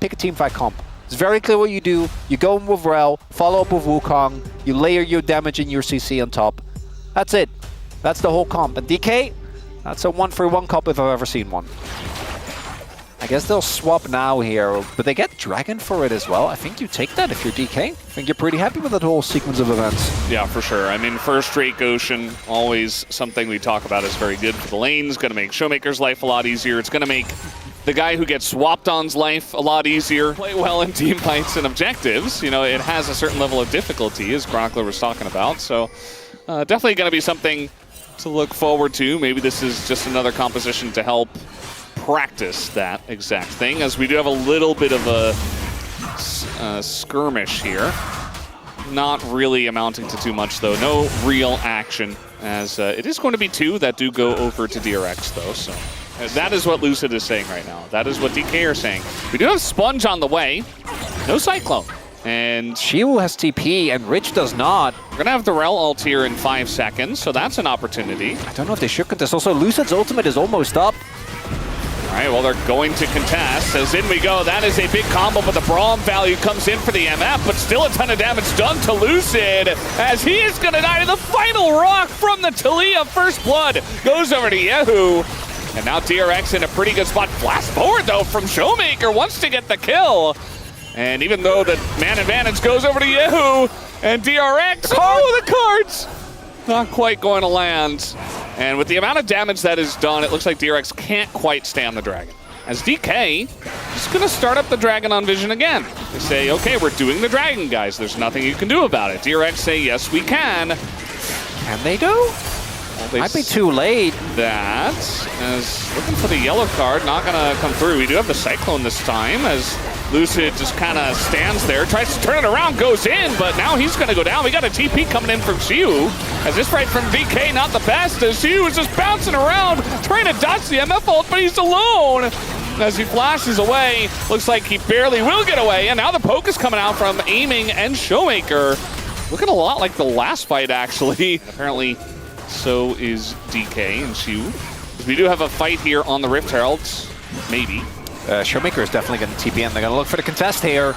pick a teamfight comp. It's very clear what you do. You go in with Rel, follow up with Wukong, you layer your damage and your CC on top. That's it. That's the whole comp. And DK, that's a 1-for-1 comp if I've ever seen one. I guess they'll swap now here, but they get Dragon for it as well. I think you take that if you're DK. I think you're pretty happy with that whole sequence of events. Yeah, for sure. I mean, first Drake Ocean, always something we talk about is very good for the lanes. Going to make Showmaker's life a lot easier. It's going to make the guy who gets swapped on's life a lot easier. Play well in team fights and objectives. You know, it has a certain level of difficulty, as Chronicler was talking about. So definitely going to be something to look forward to. Maybe this is just another composition to help practice that exact thing, as we do have a little bit of a skirmish here. Not really amounting to too much, though. No real action, as it is going to be 2 that do go over to DRX, though. So that is what Lucid is saying right now. That is what DK are saying. We do have Sponge on the way. No Cyclone. And Shiu has TP, and Rich does not. We're going to have the Rel ult here in 5 seconds, so that's an opportunity. I don't know if they should contest. Also, Lucid's ultimate is almost up. All right, well, they're going to contest, as in we go. That is a big combo, but the Braum value comes in for the MF, but still a ton of damage done to Lucid, as he is going to die to the final rock from the Talia. First blood goes over to Yehu, and now DRX in a pretty good spot. Blast forward, though, from Showmaker, wants to get the kill. And even though the man advantage goes over to Yehu, and DRX, the cards! Not quite going to land. And with the amount of damage that is done, it looks like DRX can't quite stay on the Dragon. As DK is going to start up the Dragon on Vision again. They say, okay, we're doing the Dragon, guys. There's nothing you can do about it. DRX say, yes, we can. Can they do? Well, they might be too late. That, as looking for the yellow card, not going to come through. We do have the Cyclone this time, as Lucid just kind of stands there, tries to turn it around, goes in, but now he's going to go down. We got a TP coming in from Shiu, as this right from DK, not the best, as Shiu is just bouncing around, trying to dodge the MF ult, but he's alone. As he flashes away, looks like he barely will get away, and now the poke is coming out from Aiming and Showmaker. Looking a lot like the last fight, actually. Apparently, so is DK and Shiu. We do have a fight here on the Rift Heralds, maybe. Showmaker is definitely going to TP in. They're going to look for the contest here.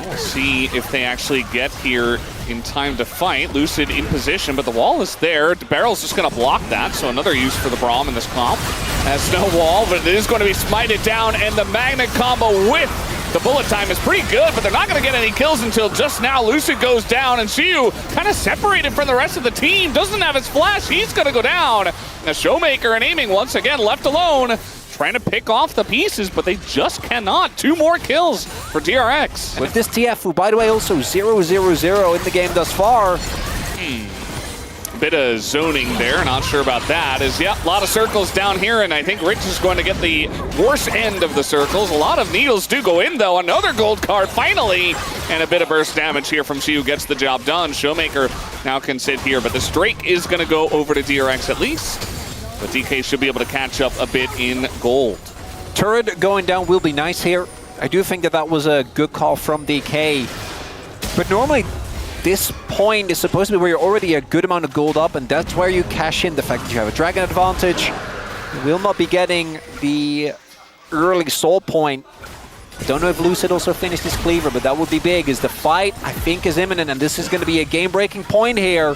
We'll see if they actually get here in time to fight. Lucid in position, but the wall is there. Barrel's just going to block that, so another use for the Braum in this comp. Has no wall, but it is going to be smited down, and the Magnet combo with the bullet time is pretty good, but they're not going to get any kills until just now. Lucid goes down, and Shiu kind of separated from the rest of the team. Doesn't have his flash. He's going to go down. Now Showmaker and Aiming once again left alone, trying to pick off the pieces, but they just cannot. 2 more kills for DRX. With this TF, who, by the way, also 0-0-0 in the game thus far. Bit of zoning there, not sure about that. Yeah, a lot of circles down here, and I think Rich is going to get the worst end of the circles. A lot of needles do go in, though. Another gold card, finally, and a bit of burst damage here from Shiu gets the job done. Showmaker now can sit here, but this Drake is going to go over to DRX at least. But DK should be able to catch up a bit in gold. Turret going down will be nice here. I do think that that was a good call from DK. But normally, this point is supposed to be where you're already a good amount of gold up, and that's where you cash in the fact that you have a Dragon advantage. You will not be getting the early soul point. I don't know if Lucid also finished his cleaver, but that would be big, as the fight, I think, is imminent, and this is going to be a game-breaking point here.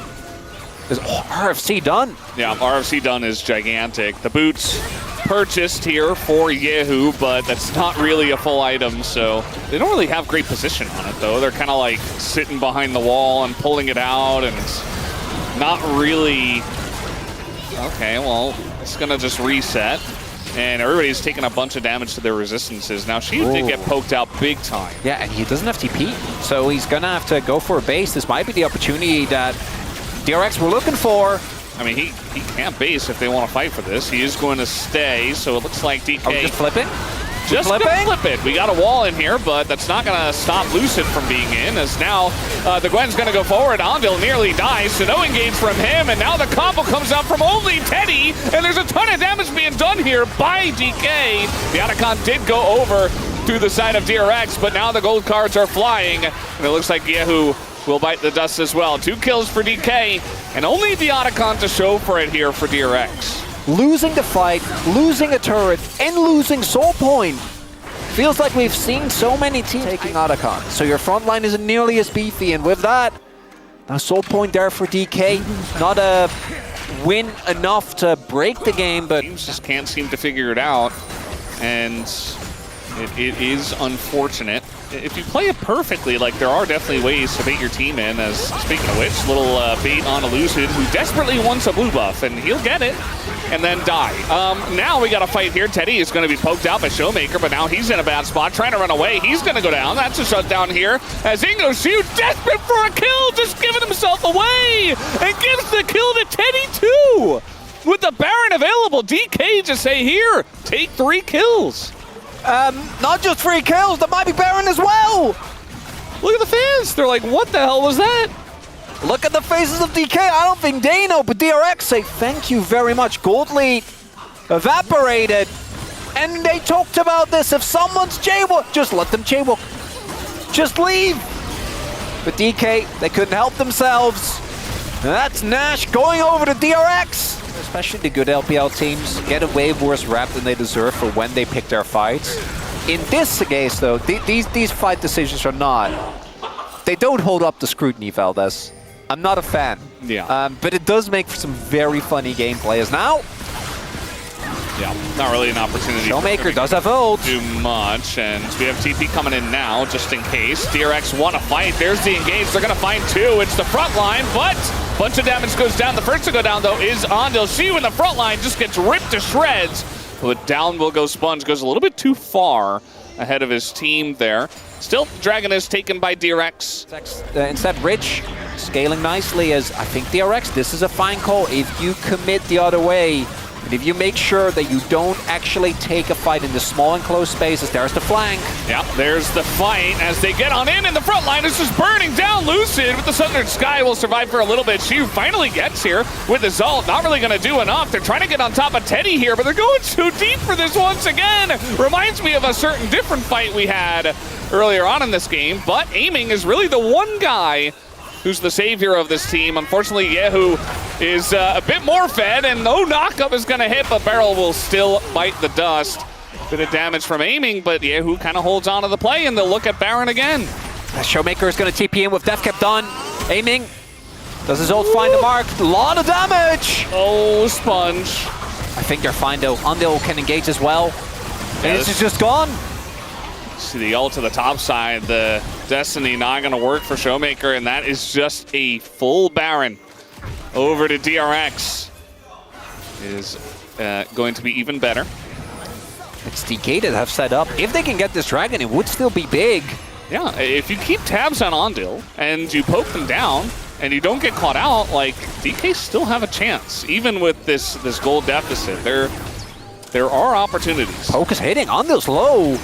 There's RFC done. Yeah, RFC done is gigantic. The boots purchased here for Yehu, but that's not really a full item, so they don't really have great position on it, though. They're kind of like sitting behind the wall and pulling it out, and it's not really... Okay, well, it's going to just reset, and everybody's taking a bunch of damage to their resistances. Now, Shiu did get poked out big time. Yeah, and he doesn't have TP, so he's going to have to go for a base. This might be the opportunity that DRX were looking for. I mean, he can't base if they want to fight for this. He is going to stay, so it looks like DK... Oh, just flipping? Just gonna flip it. We got a wall in here, but that's not going to stop Lucid from being in, as now the Gwen's going to go forward. Anvil nearly dies, so no engage from him, and now the combo comes out from only Teddy, and there's a ton of damage being done here by DK. The Otacon did go over through the side of DRX, but now the gold cards are flying, and it looks like Yehu will bite the dust as well. 2 kills for DK, and only the Otacon to show for it here for DRX. Losing the fight, losing a turret, and losing soul point. feels like we've seen so many teams taking Otacon. So your front line isn't nearly as beefy, and with that, now soul point there for DK. Not a win enough to break the game, but teams just can't seem to figure it out, and it is unfortunate. If you play it perfectly, like, there are definitely ways to bait your team in. As speaking of which, little bait on Elucid, who desperately wants a blue buff, and he'll get it and then die. Now we got a fight here. Teddy is going to be poked out by Showmaker, but now he's in a bad spot, trying to run away. He's going to go down. That's a shutdown here. As Ingoshu, desperate for a kill, just giving himself away, and gives the kill to Teddy too. With the Baron available, DK just say, here, take 3 kills. not just 3 kills, that might be Baron as well. Look at the fans. They're like, what the hell was that? Look at the faces of DK. I don't think they know, but DRX say thank you very much. Gold lead evaporated. And they talked about this. If someone's jaywalk, just let them jaywalk. Just leave. But DK, they couldn't help themselves. And that's Nash going over to DRX. Especially the good LPL teams get a way worse rap than they deserve for when they pick their fights. In this case, though, these fight decisions are not. They don't hold up to scrutiny, Valdez. I'm not a fan. Yeah. But it does make for some very funny gameplay. As now, yeah, not really an opportunity. Showmaker does have ult. Do much, and we have TP coming in now, just in case. DRX want to fight. There's the engage. They're going to find 2. It's the front line, but bunch of damage goes down. The first to go down, though, is Andil. Shiu in the front line just gets ripped to shreds. But down will go Sponge. Goes a little bit too far ahead of his team there. Still, Dragon is taken by DRX. Instead, Rich scaling nicely as I think DRX, this is a fine call. If you commit the other way, and if you make sure that you don't actually take a fight in the small and close spaces, there's the flank. Yeah, there's the fight as they get on in the front line. It's just burning down. Lucid with the Southern Sky will survive for a little bit. Shiu finally gets here with his ult. Not really going to do enough. They're trying to get on top of Teddy here, but they're going too deep for this once again. Reminds me of a certain different fight we had earlier on in this game, but Aiming is really the one guy who's the savior of this team. Unfortunately, Yehu is a bit more fed, and no knockup is going to hit, but Barrel will still bite the dust. Bit of damage from Aiming, but Yehu kind of holds on to the play, and they'll look at Baron again. Showmaker is going to TP in with Death Cap done. Aiming. Does his ult find the mark? A lot of damage. Oh, Sponge. I think they're fine, though. Andil can engage as well. And this is just gone. See the ult to the top side, the Destiny not going to work for Showmaker, and that is just a full Baron over to DRX. Is going to be even better. It's DK that have set up. If they can get this Dragon, it would still be big. Yeah, if you keep tabs on Andil and you poke them down and you don't get caught out, like, DK still have a chance, even with this gold deficit. There are opportunities. Poke is hitting. Andil's low.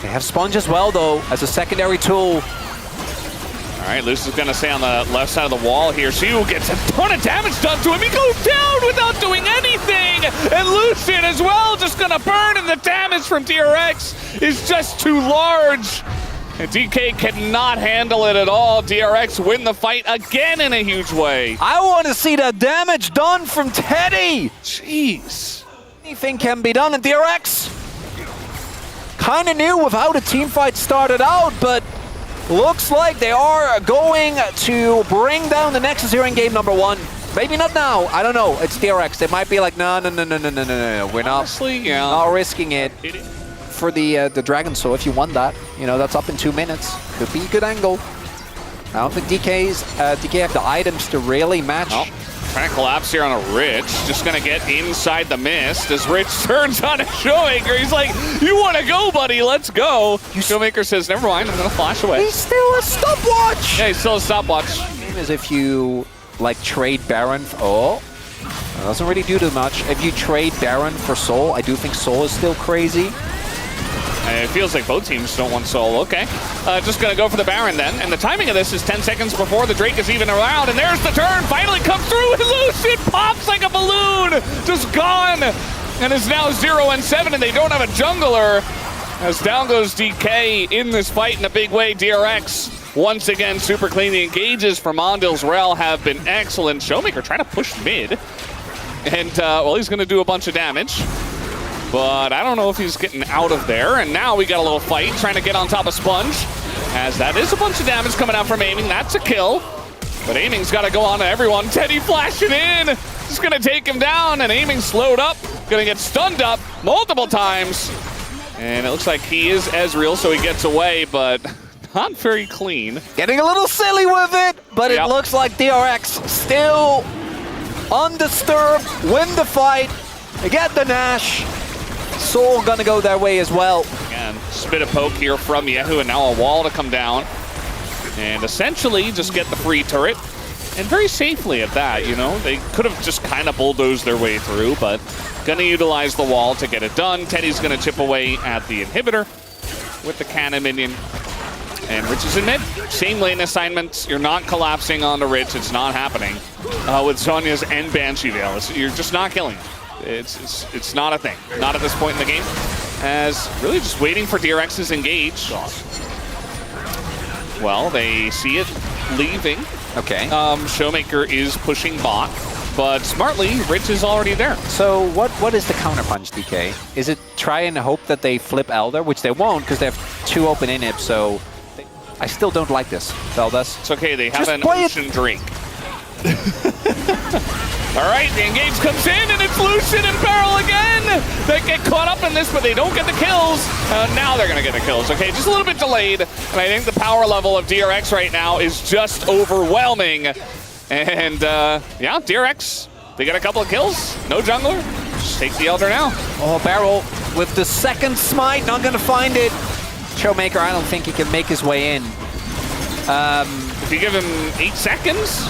They have Sponge as well, though, as a secondary tool. All right, Luce is going to stay on the left side of the wall here. Shiu gets a ton of damage done to him. He goes down without doing anything. And Lucid as well, just going to burn, and the damage from DRX is just too large. And DK cannot handle it at all. DRX win the fight again in a huge way. I want to see that damage done from Teddy. Jeez. Anything can be done, and DRX kind of knew with how the team fight started out, but looks like they are going to bring down the Nexus here in game number 1. Maybe not now. I don't know. It's DRX. They might be like, no. We're not, honestly, yeah, not risking it for the Dragon. So if you won that, you know, that's up in 2 minutes. Could be a good angle. I don't think DK have the items to really match. Oh. Trying to collapse here on a Rich. Just going to get inside the mist as Rich turns on a Showmaker. He's like, you want to go, buddy? Let's go. Showmaker says, never mind, I'm going to flash away. He's still a stopwatch. Yeah, he's still a stopwatch. Same as if you, like, trade Baron. That doesn't really do too much. If you trade Baron for Soul, I do think Soul is still crazy. It feels like both teams don't want Soul. Okay. Just going to go for the Baron then. And the timing of this is 10 seconds before the Drake is even around. And there's the turn. Finally comes through. And Lucid pops like a balloon. Just gone. And is now 0-7. And they don't have a jungler. As down goes DK in this fight in a big way. DRX once again super clean. The engages from Andil's Rel have been excellent. Showmaker trying to push mid. And, well, he's going to do a bunch of damage. but I don't know if he's getting out of there. And now we got a little fight trying to get on top of Sponge, as that is a bunch of damage coming out from aiming. That's a kill, but aiming's got to go on to everyone. Teddy flashing in, just gonna take him down, and aiming slowed up, gonna get stunned up multiple times. And it looks like he is Ezreal, so he gets away, but not very clean. Getting a little silly with it, but it looks like DRX still undisturbed, win the fight, they get the Nash. Soul gonna go their way as well. Again, spit a poke here from Yehu, and now a wall to come down. And essentially just get the free turret, and very safely at that, you know? They could have just kind of bulldozed their way through, but gonna utilize the wall to get it done. Teddy's gonna chip away at the inhibitor with the cannon minion. And Rich is in mid. Same lane assignments. You're not collapsing onto Rich. It's not happening. With Sonya's and Banshee Veil. You're just not killing. It's not a thing. Not at this point in the game. As really just waiting for DRX's engage. Well, they see it leaving. Okay. Showmaker is pushing bot, but smartly, Rich is already there. So what is the counterpunch, DK? Is it try and hope that they flip Elder, which they won't because they have 2 open inhibs, so I still don't like this, Veldas. It's okay, they have an ocean drink. All right, the engage comes in, and it's Lucian and Barrel again. They get caught up in this, but they don't get the kills. Now they're gonna get the kills, okay? Just a little bit delayed, and I think the power level of DRX right now is just overwhelming. And yeah, DRX, they get a couple of kills. No jungler, just take the Elder now. Oh, Barrel with the second smite, not gonna find it. Showmaker, I don't think he can make his way in. If you give him 8 seconds,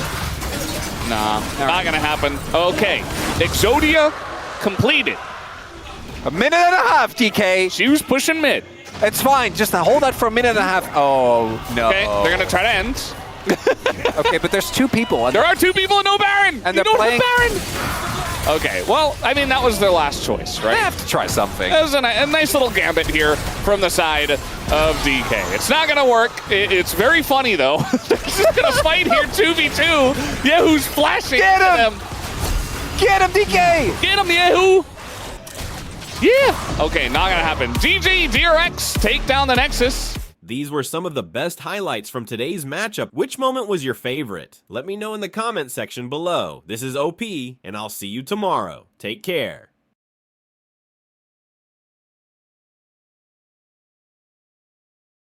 nah, not gonna happen. Okay, Exodia completed. A minute and a half, DK. She was pushing mid. It's fine, just hold that for a minute and a half. Oh, no. Okay, they're gonna try to end. Okay, but there's 2 people. There are 2 people and no Baron! And they're playing Baron! Okay, well, I mean, that was their last choice, right? They have to try something. That was a nice little gambit here from the side of DK. It's not gonna work. It's very funny, though. They're just gonna fight here 2v2. Yehu's flashing. Get him! Get him, DK! Get him, Yehu! Yeah! Okay, not gonna happen. GG, DRX, take down the Nexus. These were some of the best highlights from today's matchup. Which moment was your favorite? Let me know in the comment section below. This is OP, and I'll see you tomorrow. Take care.